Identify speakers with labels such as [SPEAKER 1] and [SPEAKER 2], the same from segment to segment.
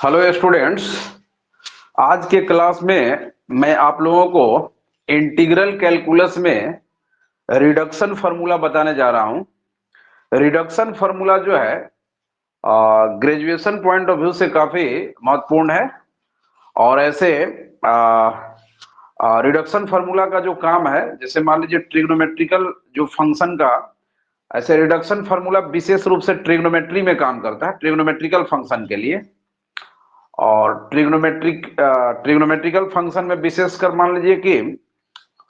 [SPEAKER 1] Hello students. आज के class में मैं आप लोगों को इंटीग्रल कैलकुलस में रिडक्शन फार्मूला बताने जा रहा हूं। रिडक्शन फार्मूला जो है ग्रेजुएशन पॉइंट ऑफ व्यू से काफी महत्वपूर्ण है। और ऐसे रिडक्शन फार्मूला का जो काम है, जैसे मान लीजिए ट्रिग्नोमेट्रिकल जो फंक्शन का, ऐसे रिडक्शन फार्मूला विशेष रूप से ट्रिग्नोमेट्री में काम करता है, ट्रिग्नोमेट्रिकल फंक्शन के लिए। और ट्रिग्नोमेट्रिकल फंक्शन में विशेषकर मान लीजिए कि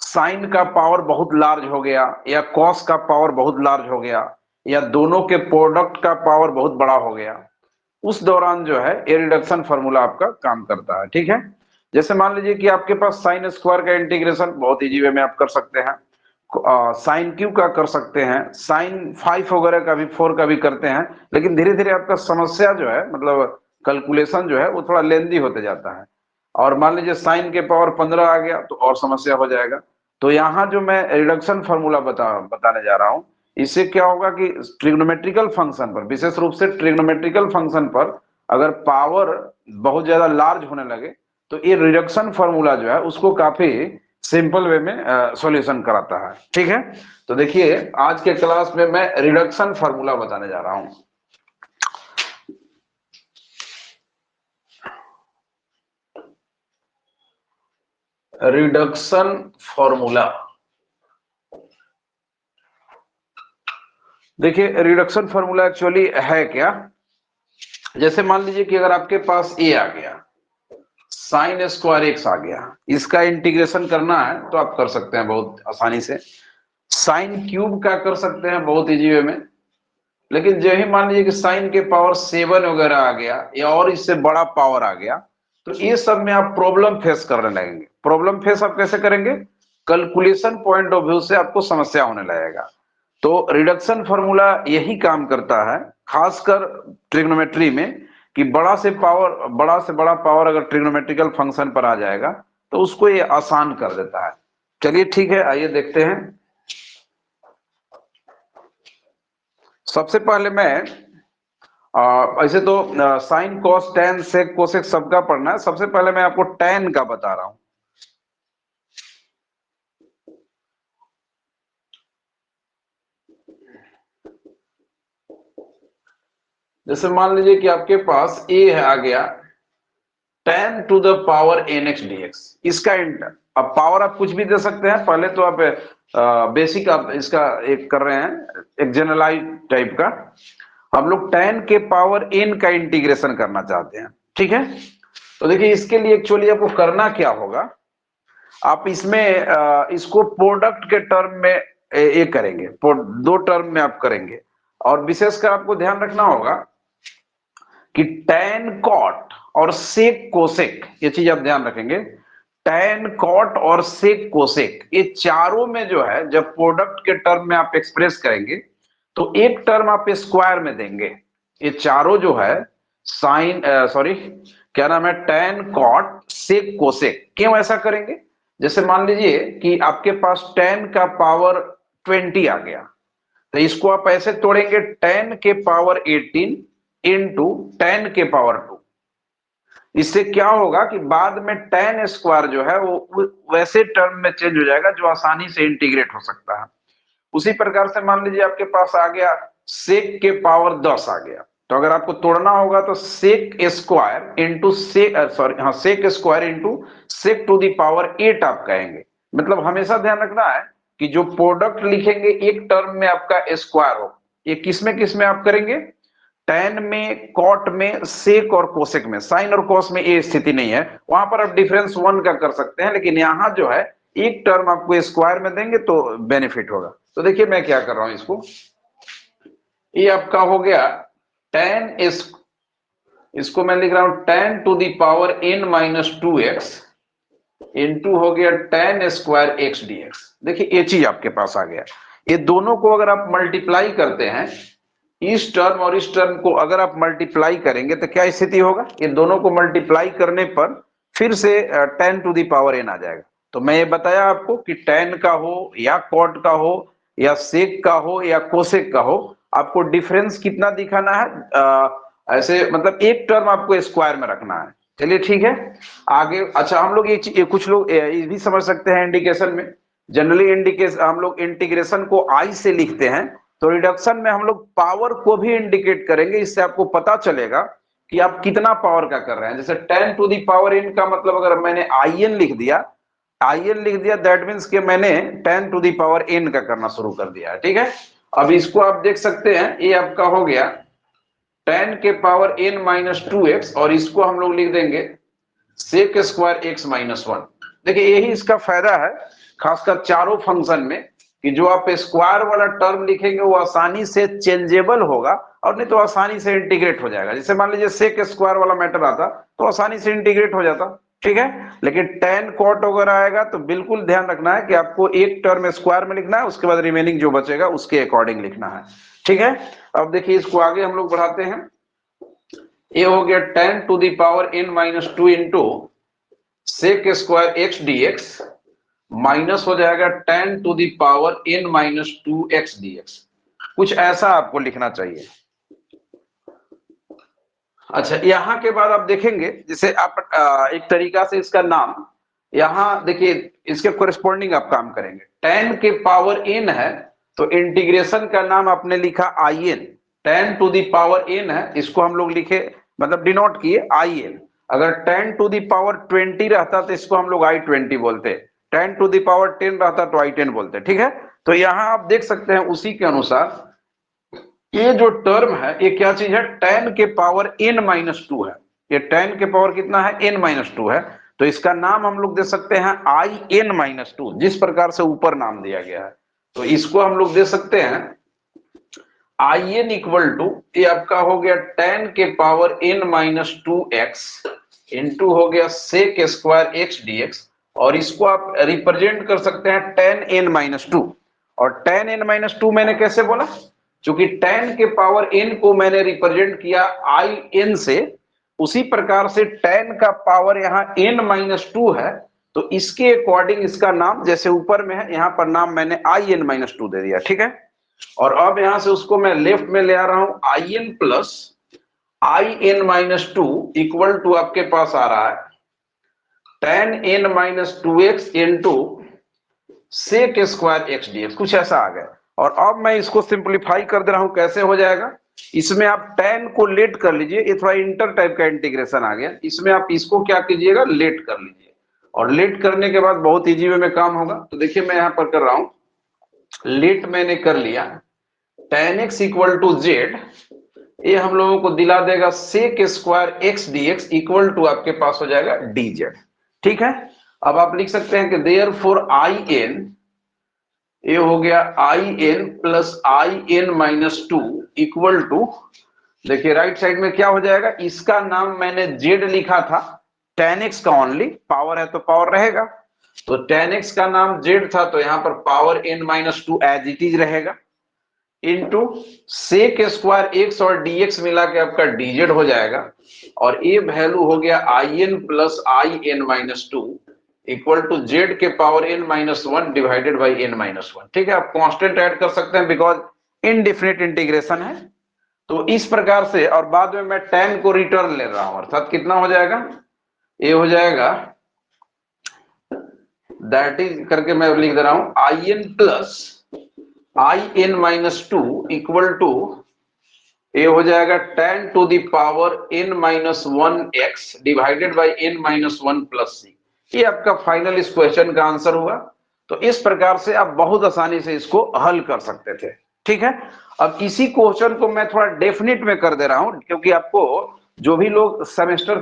[SPEAKER 1] साइन का पावर बहुत लार्ज हो गया या कॉस का पावर बहुत लार्ज हो गया या दोनों के प्रोडक्ट का पावर बहुत बड़ा हो गया, उस दौरान जो है ये रिडक्शन फार्मूला आपका काम करता है। ठीक है। जैसे मान लीजिए कि आपके पास साइन स्क्वायर का इंटीग्रेशन बहुत इजी वे में आप कर सकते हैं, साइन क्यू का कर सकते हैं, साइन 5 वगैरह का भी, 4 का भी करते हैं। लेकिन धीरे धीरे आपका समस्या जो है, मतलब कैलकुलेशन जो है वो थोड़ा लेंदी होते जाता है। और मान लीजिए साइन के पावर 15 आ गया तो और समस्या हो जाएगा। तो यहाँ जो मैं रिडक्शन फार्मूला बताने जा रहा हूँ, इससे क्या होगा कि ट्रिग्नोमेट्रिकल फंक्शन पर, विशेष रूप से ट्रिग्नोमेट्रिकल फंक्शन पर अगर पावर बहुत ज्यादा लार्ज होने लगे तो ये रिडक्शन फार्मूला जो है उसको काफी सिंपल वे में सॉल्यूशन कराता है। ठीक है। तो देखिए आज के क्लास में मैं रिडक्शन फार्मूला बताने जा रहा हूं। रिडक्शन फार्मूला, देखिए रिडक्शन फार्मूला एक्चुअली है क्या। जैसे मान लीजिए कि अगर आपके पास ए आ गया, साइन स्क्वायर एक्स आ गया, इसका इंटीग्रेशन करना है तो आप कर सकते हैं बहुत आसानी से। साइन क्यूब का कर सकते हैं बहुत इजी वे में। लेकिन जो ही मान लीजिए कि साइन के पावर 7 वगैरह आ गया या और इससे बड़ा पावर आ गया, तो ये सब में आप प्रॉब्लम फेस करने लगेंगे। प्रॉब्लम फेस आप कैसे करेंगे? कैलकुलेशन पॉइंट ऑफ व्यू से आपको समस्या होने लगेगा। तो रिडक्शन फार्मूला यही काम करता है, खासकर ट्रिग्नोमेट्री में, कि बड़ा से बड़ा पावर अगर ट्रिग्नोमेट्रिकल फंक्शन पर आ जाएगा तो उसको ये आसान कर देता है। चलिए ठीक है, आइए देखते हैं। सबसे पहले मैं ऐसे तो sine cos tan sec cosec सबका पढ़ना है। सबसे पहले मैं आपको टेन का बता रहा हूं। जैसे मान लीजिए कि आपके पास ए है आ गया 10 to the power n x d x. इसका अब पावर आप कुछ भी दे सकते हैं। पहले तो आप बेसिक आप इसका एक कर रहे हैं, एक जनरलाइज टाइप का। हम लोग 10 के पावर एन का इंटीग्रेशन करना चाहते हैं। ठीक है। तो देखिए इसके लिए एक्चुअली आपको करना क्या होगा, आप इसमें इसको प्रोडक्ट के टर्म में ये करेंगे, दो टर्म में आप करेंगे। और विशेषकर आपको ध्यान रखना होगा कि टैन कॉट और सेक कोसेक, ये चीज आप ध्यान रखेंगे। टैन कॉट और सेक कोसेक, ये चारों में जो है जब प्रोडक्ट के टर्म में आप एक्सप्रेस करेंगे तो एक टर्म आप स्क्वायर में देंगे। ये चारों जो है साइन सॉरी क्या नाम है, टैन कॉट सेक कोसेक। क्यों ऐसा करेंगे? जैसे मान लीजिए कि आपके पास 10 का पावर 20 आ गया, तो इसको आप ऐसे तोड़ेंगे 10 के पावर 18 इंटू 10 के पावर 2। इससे क्या होगा कि बाद में tan स्क्वायर जो है वो वैसे टर्म में चेंज हो जाएगा जो आसानी से इंटीग्रेट हो सकता है। उसी प्रकार से मान लीजिए आपके पास आ गया सेक के पावर 10 आ गया, तो अगर आपको तोड़ना होगा तो sec square into sec square into sec to the power 8 आप कहेंगे। मतलब हमेशा ध्यान रखना है कि जो प्रोडक्ट लिखेंगे एक टर्म में आपका स्क्वायर हो। ये किस में आप करेंगे? टैन में, कॉट में, सेक और कोसेक में। साइन और कॉस में ये स्थिति नहीं है, वहां पर आप डिफरेंस 1 का कर सकते हैं। लेकिन यहां जो है एक टर्म आपको स्क्वायर में देंगे तो बेनिफिट होगा। तो देखिए मैं क्या कर रहा हूं, ये आपका हो गया tan इसको मैं लिख रहा हूं tan to the power n minus 2x into हो गया tan स्क्वायर x dx। देखिए ये चीज आपके पास आ गया। ये दोनों को अगर आप मल्टीप्लाई करते हैं, इस टर्म और इस टर्म को अगर आप मल्टीप्लाई करेंगे तो क्या स्थिति होगा? ये दोनों को मल्टीप्लाई करने पर फिर से 10 टू दी पावर n आ जाएगा। तो मैं ये बताया आपको कि tan का हो या कॉट का हो या सेक का हो या कोसेक का हो, आपको डिफरेंस कितना दिखाना है? ऐसे मतलब एक टर्म आपको स्क्वायर में रखना है। चलिए ठीक है आगे। अच्छा हम लोग ये कुछ लोग ये भी समझ सकते हैं इंडिकेशन में। जनरली इंडिकेशन हम लोग इंटीग्रेशन को आई से लिखते हैं, तो रिडक्शन में हम लोग पावर को भी इंडिकेट करेंगे। इससे आपको पता चलेगा कि आप कितना पावर का कर रहे हैं। जैसे 10 टू दी पावर n का मतलब अगर मैंने in लिख दिया दैट मीन्स कि मैंने 10 टू दी पावर n का करना शुरू कर दिया है। ठीक है, अब इसको आप देख सकते हैं, ये आपका हो गया 10 के पावर n माइनस 2x, और इसको हम लोग लिख देंगे सेक स्क्वायर x माइनस 1। देखिए यही इसका फायदा है खासकर चारों फंक्शन में, कि जो आप स्क्वायर वाला टर्म लिखेंगे वो आसानी से चेंजेबल होगा, और नहीं तो आसानी से इंटीग्रेट हो जाएगा। जैसे मान लीजिए सेक स्क्वायर वाला मैटर आता तो आसानी से इंटीग्रेट हो जाता। ठीक है, लेकिन tan cot वगैरह आएगा तो बिल्कुल ध्यान रखना है कि आपको एक टर्म स्क्वायर में लिखना है, उसके बाद रिमेनिंग जो बचेगा उसके अकॉर्डिंग लिखना है। ठीक है, अब देखिए इसको आगे हम लोग बढ़ाते हैं। ये हो गया 10 to the power n minus 2 into sec square x dx minus हो जाएगा 10 to the power n minus 2x dx। कुछ ऐसा आपको लिखना चाहिए। अच्छा यहां के बाद आप देखेंगे जैसे आप एक तरीका से इसका नाम यहां देखिए, इसके कोरिस्पोंडिंग आप काम करेंगे। 10 के पावर n है तो इंटीग्रेशन का नाम आपने लिखा in। 10 to the power n है, इसको हम लोग लिखे मतलब डिनोट किए in। अगर 10 टू दी पावर 20 रहता तो इसको हम लोग i20 बोलते, 10 टू दी पावर 10 रहता तो i10 बोलते। ठीक है, तो यहां आप देख सकते हैं उसी के अनुसार ये जो टर्म है ये क्या चीज है, 10 के पावर n माइनस 2 है। ये 10 के पावर कितना है, n माइनस 2 है, तो इसका नाम हम लोग दे सकते हैं in माइनस 2, जिस प्रकार से ऊपर नाम दिया गया है। तो इसको हम लोग दे सकते हैं in इक्वल टू, ये आपका हो गया 10 के power n minus 2x into हो गया सेक स्क्वायर x dx, और इसको आप रिप्रेजेंट कर सकते हैं 10n माइनस 2। और 10n माइनस 2 मैंने कैसे बोला, चूंकि 10 के पावर n को मैंने रिप्रेजेंट किया in से, उसी प्रकार से 10 का पावर यहाँ n माइनस 2 है, तो इसके अकॉर्डिंग इसका नाम जैसे ऊपर में है यहाँ पर नाम मैंने in माइनस 2 दे दिया। ठीक है, और अब यहां से उसको मैं लेफ्ट में ले आ रहा हूं in plus in minus 2 equal to आपके पास आ रहा है 10n minus 2x into sec square x dx, कुछ ऐसा आ गया। और अब मैं इसको सिंपलीफाई कर दे रहा हूं, कैसे हो जाएगा, इसमें आप 10 को लेट कर लीजिए, ये थोड़ा इंटर टाइप का इंटीग्रेशन आ गया, इसमें आप इसको क्या कीजिएगा, लेट कर लीजिए, और लेट करने के बाद बहुत इजी वे में काम होगा। तो देखिए मैं यहां पर कर रहा हूं, लेट मैंने कर लिया, tan x equal to z, ये हम लोगों को दिला देगा sec square x dx equal to आपके पास हो जाएगा dz। ठीक है, अब आप लिख सकते हैं कि देयरफॉर in, ये हो गया in plus in minus 2 equal to, देखिए राइट साइड में क्या हो जाएगा, इसका नाम मैंने z लिखा था, tan x का ओनली, पावर है तो पावर रहेगा, तो tan x का नाम z था तो यहां पर power n minus 2 as it is रहेगा, इंटू सेक स्क्वायर x और dx मिला के आपका dz हो जाएगा, और ये वैल्यू हो गया in plus in minus 2 equal to z के power n minus 1 divided by n minus 1। ठीक है, आप कांस्टेंट ऐड कर सकते हैं बिकॉज इनडिफिनिट इंटीग्रेशन है, तो इस प्रकार से। और बाद में मैं tan को रिटर्न ले रहा हूं, अर्थात कितना हो जाएगा, ये हो जाएगा दैट इज करके मैं लिख दे रहा हूं in plus in minus 2 equal to, ये हो जाएगा 10 to the power n minus 1x divided by n minus 1 plus c। ये आपका फाइनल इस क्वेश्चन का आंसर हुआ। तो इस प्रकार से आप बहुत आसानी से इसको हल कर सकते थे। ठीक है, अब इसी क्वेश्चन को मैं थोड़ा डेफिनेट में कर दे रहा हूं, क्योंकि आपको जो भी लोग सेमेस्टर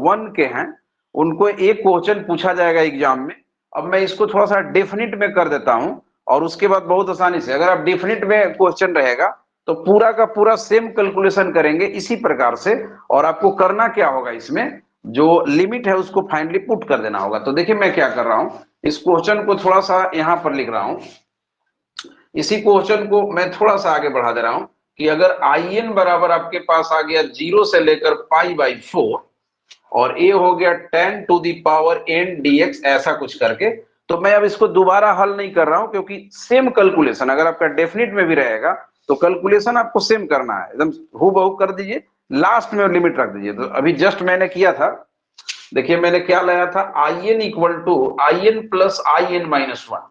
[SPEAKER 1] 1 के हैं उनको एक क्वेश्चन पूछा जाएगा एग्जाम में। अब मैं इसको थोड़ा सा डेफिनेट में कर देता हूं, और उसके बाद बहुत आसानी से, अगर आप डेफिनेट में क्वेश्चन रहेगा तो पूरा का पूरा सेम कैलकुलेशन करेंगे इसी प्रकार से, और आपको करना क्या होगा, इसमें जो लिमिट है उसको फाइनली पुट कर देना होगा। तो देखिए मैं क्या कर रहा हूं, इस क्वेश्चन को थोड़ा सा यहां पर लिख रहा हूं, इसी क्वेश्चन को मैं थोड़ा सा आगे बढ़ा दे रहा हूं कि अगर in बराबर आपके पास आ गया 0 से लेकर पाई बाई 4, और ये हो गया 10 to the power n dx, ऐसा कुछ करके, तो मैं अब इसको दोबारा हल नहीं कर रहा हूं, क्योंकि सेम कैलकुलेशन अगर आपका डेफिनेट में भी रहेगा तो कैलकुलेशन आपको सेम करना है, एकदम हूबहू कर दीजिए लास्ट में लिमिट रख दीजिए। तो अभी जस्ट मैंने किया था, देखिए मैंने क्या लाया था, I n equal to I n plus I n minus one,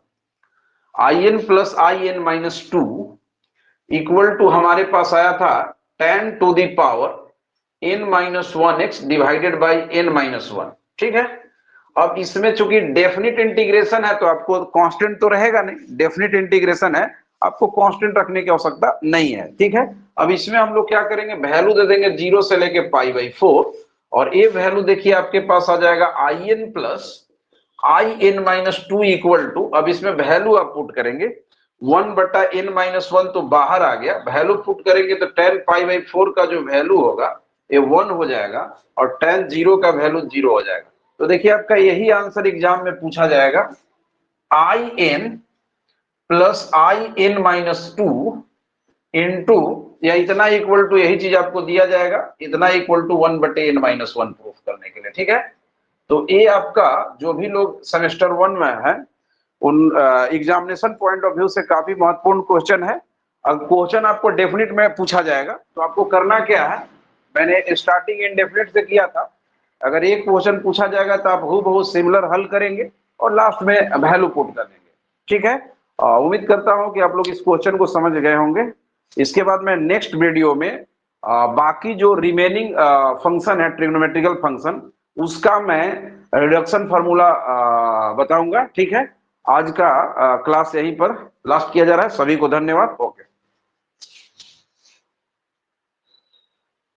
[SPEAKER 1] I n plus I n minus two equal to हमारे पास आया था 10 to the power n minus one x divided by n minus one. ठीक है, अब इसमें चूंकि definite integration है तो आपको कांस्टेंट तो रहेगा नहीं, डेफिनिट इंटीग्रेशन है, आपको कांस्टेंट रखने की आवश्यकता नहीं है। ठीक है, अब इसमें हम लोग क्या करेंगे, वैल्यू दे देंगे 0 से लेके पाई बाई 4, और ये वैल्यू देखिए आपके पास आ जाएगा I n plus I n minus two equal to, अब इसमें वैल्यू आप पुट करेंगे 1 बटा एन माइनस वन तो बाहर आ गया, वैल्यू पुट करेंगे तो 10 पाई बाई 4 का जो वैल्यू होगा ये 1 हो जाएगा, और 10 जीरो का वैल्यू 0 हो जाएगा। तो देखिए आपका यही आंसर एग्जाम में पूछा जाएगा, I n plus I n minus two into, या इतना इक्वल टू, यही चीज आपको दिया जाएगा, इतना इक्वल टू 1 बटे एन माइनस वन प्रूफ करने के लिए। ठीक है, तो ये आपका जो भी लोग सेमेस्टर 1 में है उन एग्जामिनेशन पॉइंट ऑफ व्यू से काफी महत्वपूर्ण क्वेश्चन है। अब क्वेश्चन आपको डेफिनेट में पूछा जाएगा, तो आपको करना क्या है, मैंने स्टार्टिंग इंडेफिनेट से किया था, अगर एक क्वेश्चन पूछा जाएगा तो आप हूबहू सिमिलर हल करेंगे और लास्ट में वैल्यू पुट कर देंगे। ठीक है, उम्मीद करता हूं कि आप लोग इस क्वेश्चन को समझ गए होंगे। इसके बाद मैं नेक्स्ट वीडियो में बाकी जो रिमेनिंग फंक्शन है, ट्रिग्नोमेट्रिकल फंक्शन, उसका मैं रिडक्शन फार्मूला बताऊंगा। ठीक है, आज का क्लास यहीं पर लास्ट किया जा रहा है। सभी को धन्यवाद। ओके।